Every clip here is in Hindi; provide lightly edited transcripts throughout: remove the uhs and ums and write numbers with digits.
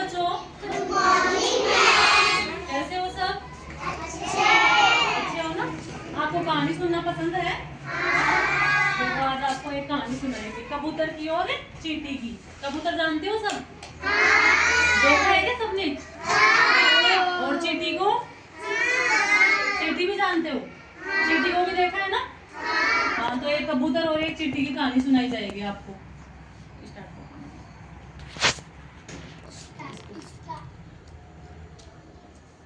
बच्चों? कैसे हो सब? अच्छे हो ना? आपको कहानी सुनना पसंद है? तो आज आपको एक कहानी सुनाएंगे, कबूतर की और चींटी की। कबूतर जानते हो सब? देखा है क्या सबने? और चींटी को? चींटी भी जानते हो? चींटी को भी देखा है ना? हाँ, तो एक कबूतर और एक चींटी की कहानी सुनाई जाएगी आपको।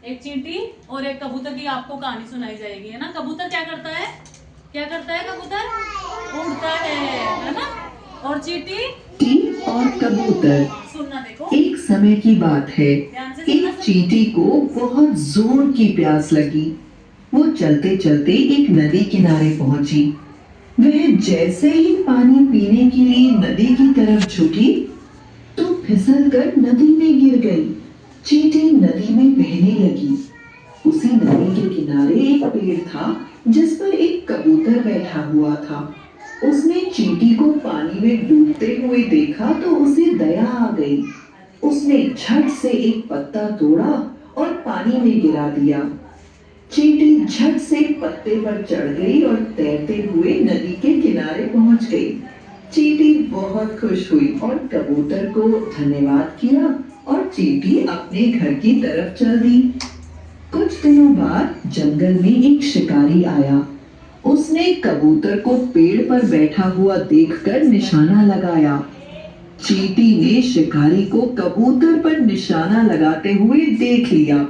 एक चींटी और एक कबूतर की आपको कहानी सुनाई जाएगी, है ना? कबूतर क्या करता है? क्या करता है कबूतर? उड़ता है ना? और चींटी और कबूतर। सुनना, देखो। एक समय की बात है, एक चींटी को बहुत जोर की प्यास लगी। वो चलते चलते एक नदी किनारे पहुंची। वह जैसे ही पानी पीने के लिए नदी की तरफ झुकी तो फिसलकर नदी में गिर गई। चींटी नदी में बहने लगी। उसी नदी के किनारे एक पेड़ था जिस पर एक कबूतर बैठा हुआ था। उसने चींटी को पानी में डूबते हुए देखा तो उसे दया आ गई। उसने झट से एक पत्ता तोड़ा और पानी में गिरा दिया। चींटी झट से पत्ते पर चढ़ गई और तैरते हुए नदी के किनारे पहुंच गई। चींटी बहुत खुश हुई और कबूतर को धन्यवाद किया और चींटी अपने घर की तरफ चल दी। कुछ दिनों बाद जंगल में एक शिकारी आया। उसने कबूतर को पेड़ पर बैठा हुआ देखकर निशाना लगाया। चींटी ने शिकारी को कबूतर पर निशाना लगाते हुए देख लिया।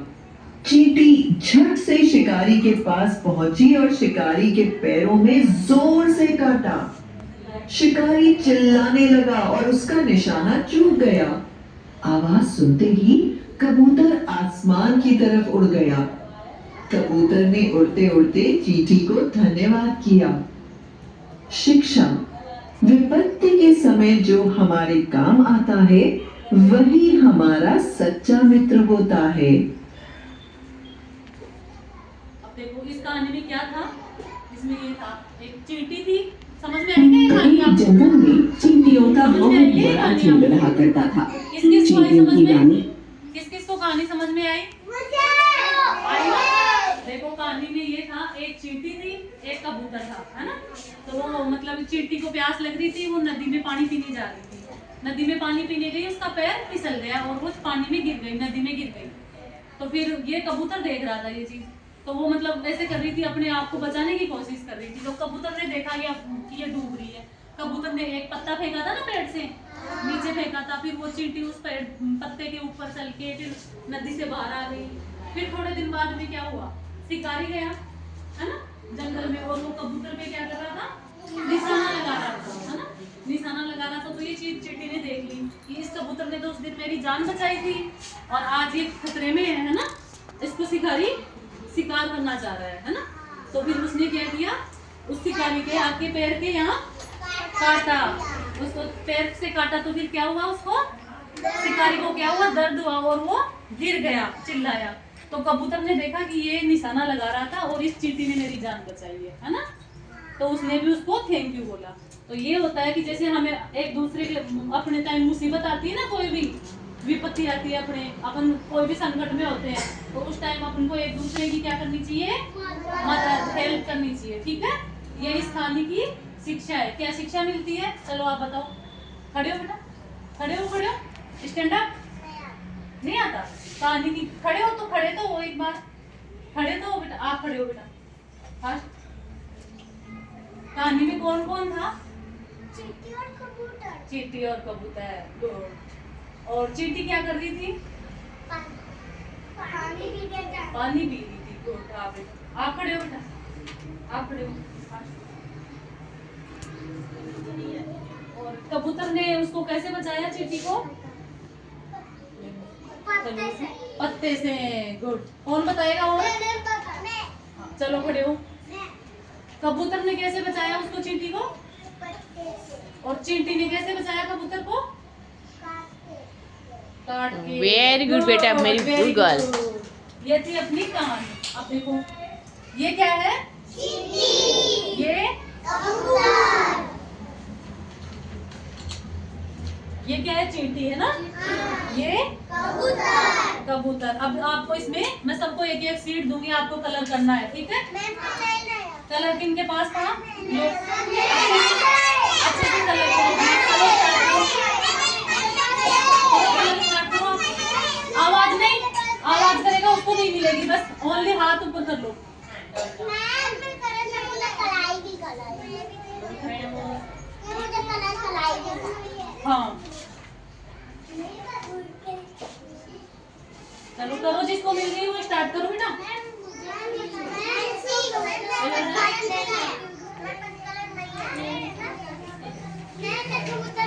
चींटी झट से शिकारी के पास पहुंची और शिकारी के पैरों में जोर से काटा। शिकारी चिल्लाने लगा और उसका निशाना चूक गया। आवाज सुनते ही कबूतर आसमान की तरफ उड़ गया। कबूतर ने उड़ते उड़ते चींटी को धन्यवाद किया। शिक्षा: विपत्ति के समय जो हमारे काम आता है वही हमारा सच्चा मित्र होता है। अब देखो इस कहानी में क्या था? इसमें ये था, एक चींटी थी। समझ में आई क्या ये कहानी आपको? जंगल में चींटियों का बहुत बड़ा झुंड रहा करता था। चींटियों की रानी। किस किस को कहानी समझ में आई? आई ना? देखो कहानी में ये था, एक चींटी थी, एक कबूतर था, है ना? तो वो मतलब चींटी को प्यास लग रही थी, वो नदी में पानी पीने जा रही थी। नदी में पानी पीने गई, उसका पैर फिसल गया और वो पानी में गिर गई, नदी में गिर गई। तो फिर ये कबूतर देख रहा था ये चीज, तो वो मतलब ऐसे कर रही थी, अपने आप को बचाने की कोशिश कर रही थी। तो कबूतर ने देखा कि ये डूब रही है। कबूतर ने एक पत्ता फेंका था ना पेड़ से, नीचे फेंका था। फिर वो चींटी उस पत्ते के ऊपर चल के फिर नदी से बाहर आ गई। फिर थोड़े दिन बाद में क्या हुआ, शिकारी गया, है ना, जंगल में, और वो कबूतर पे क्या कर रहा था? निशाना लगा रहा था, है ना? निशाना लगा रहा था। तो ये चीज चींटी ने देख ली कि इस कबूतर ने तो उस दिन मेरी जान बचाई थी और आज ये खतरे में है ना? इसको शिकारी शिकार करना चाह रहा है ना? तो फिर उसने क्या किया, उस शिकारी के आगे पैर के यहाँ काटा, उसको पैर से काटा। तो फिर क्या हुआ, उसको शिकारी को क्या हुआ, दर्द हुआ और वो गिर गया, चिल्लाया। तो कबूतर ने देखा कि ये निशाना लगा रहा था और इस चींटी ने मेरी जान बचाई है ना? तो उसने भी उसको थैंक यू बोला। तो ये होता है कि जैसे हमें एक दूसरे के अपने टाइम मुसीबत आती है ना, कोई भी विपत्ति आती है, अपन कोई भी संकट में होते हैं, तो उस टाइम अपन को एक दूसरे की क्या करनी चाहिए? मदद, हेल्प करनी चाहिए। ठीक है, ये इस कहानी की शिक्षा है। क्या शिक्षा मिलती है? चलो आप बताओ। खड़े हो बेटा, खड़े हो, खड़े हो, स्टैंड अप। नहीं आता कहानी की? खड़े हो तो खड़े तो हो, एक बार खड़े तो हो बेटा। आप खड़े हो बेटा। फर्स्ट कहानी में कौन कौन था? चींटी और कबूतर। चींटी और कबूतर, गुड। और चींटी क्या कर रही थी? पानी पी रही थी, गुड। आप खड़े हो बेटा, आप खड़े हो। और कबूतर ने उसको कैसे बचाया, चींटी को? पत्ते से, गुड। कौन बताएगा? और चलो खड़े हो। कबूतर ने कैसे बचाया उसको, चींटी को? और चींटी ने कैसे बचाया कबूतर को? काट के। वेरी गुड बेटा, मेरी गुड गर्ल। ये थी अपनी कहानी। अब देखो ये क्या है? ये ये क्या है? चींटी है ना। ये कबूतर। अब आपको इसमें मैं सबको एक एक सीट दूंगी, आपको कलर करना है, ठीक है? कलर किनके पास था? अच्छे से कलर करो। आवाज नहीं, आवाज करेगा उसको नहीं मिलेगी, बस ओनली हाथ ऊपर कर लो। हाँ चलो करो, जिसको मिल गई वो स्टार्ट करो बेटा। मैं